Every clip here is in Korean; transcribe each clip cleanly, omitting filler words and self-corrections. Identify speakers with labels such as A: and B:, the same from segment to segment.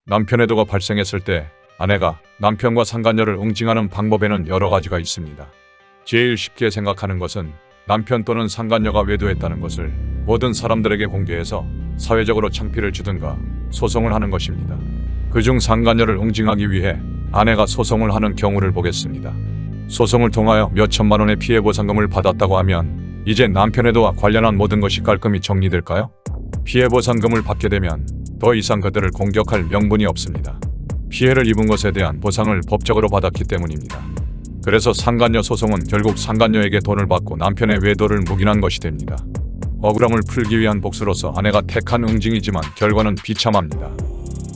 A: 남편애도가 발생했을 때 아내가 남편과 상간녀를 응징하는 방법에는 여러 가지가 있습니다. 제일 쉽게 생각하는 것은 남편 또는 상간녀가 외도했다는 것을 모든 사람들에게 공개해서 사회적으로 창피를 주든가 소송을 하는 것입니다. 그중 상간녀를 응징하기 위해 아내가 소송을 하는 경우를 보겠습니다. 소송을 통하여 몇천만 원의 피해보상금을 받았다고 하면 이제 남편애도와 관련한 모든 것이 깔끔히 정리될까요? 피해보상금을 받게 되면 더 이상 그들을 공격할 명분이 없습니다. 피해를 입은 것에 대한 보상을 법적으로 받았기 때문입니다. 그래서 상간녀 소송은 결국 상간녀에게 돈을 받고 남편의 외도를 묵인한 것이 됩니다. 억울함을 풀기 위한 복수로서 아내가 택한 응징이지만 결과는 비참합니다.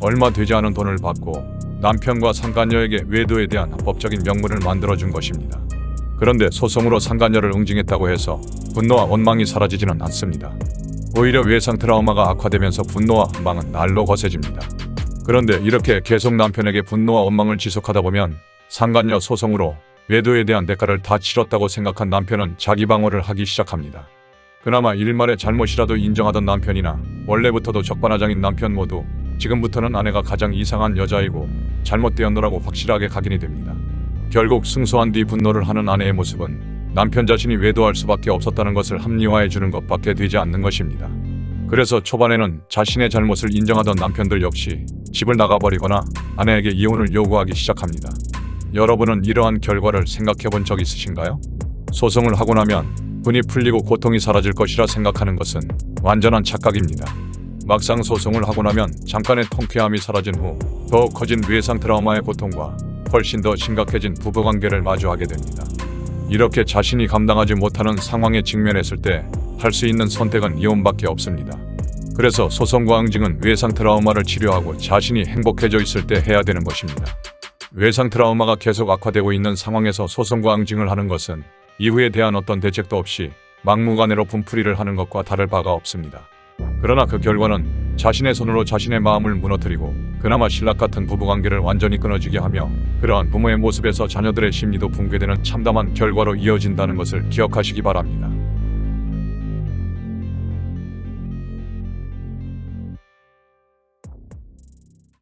A: 얼마 되지 않은 돈을 받고 남편과 상간녀에게 외도에 대한 법적인 명분을 만들어준 것입니다. 그런데 소송으로 상간녀를 응징했다고 해서 분노와 원망이 사라지지는 않습니다. 오히려 외상 트라우마가 악화되면서 분노와 원망은 날로 거세집니다. 그런데 이렇게 계속 남편에게 분노와 원망을 지속하다 보면 상간녀 소송으로 외도에 대한 대가를 다 치렀다고 생각한 남편은 자기 방어를 하기 시작합니다. 그나마 일말의 잘못이라도 인정하던 남편이나 원래부터도 적반하장인 남편 모두 지금부터는 아내가 가장 이상한 여자이고 잘못되었노라고 확실하게 각인이 됩니다. 결국 승소한 뒤 분노를 하는 아내의 모습은 남편 자신이 외도할 수밖에 없었다는 것을 합리화해 주는 것밖에 되지 않는 것입니다. 그래서 초반에는 자신의 잘못을 인정하던 남편들 역시 집을 나가버리거나 아내에게 이혼을 요구하기 시작합니다. 여러분은 이러한 결과를 생각해 본 적 있으신가요? 소송을 하고 나면 분이 풀리고 고통이 사라질 것이라 생각하는 것은 완전한 착각입니다. 막상 소송을 하고 나면 잠깐의 통쾌함이 사라진 후 더욱 커진 외상 트라우마의 고통과 훨씬 더 심각해진 부부관계를 마주하게 됩니다. 이렇게 자신이 감당하지 못하는 상황에 직면했을 때 할 수 있는 선택은 이혼밖에 없습니다. 그래서 소송과 응징은 외상 트라우마를 치료하고 자신이 행복해져 있을 때 해야 되는 것입니다. 외상 트라우마가 계속 악화되고 있는 상황에서 소송과 응징을 하는 것은 이후에 대한 어떤 대책도 없이 막무가내로 분풀이를 하는 것과 다를 바가 없습니다. 그러나 그 결과는 자신의 손으로 자신의 마음을 무너뜨리고 그나마 신락 같은 부부관계를 완전히 끊어지게 하며 그러한 부모의 모습에서 자녀들의 심리도 붕괴되는 참담한 결과로 이어진다는 것을 기억하시기 바랍니다.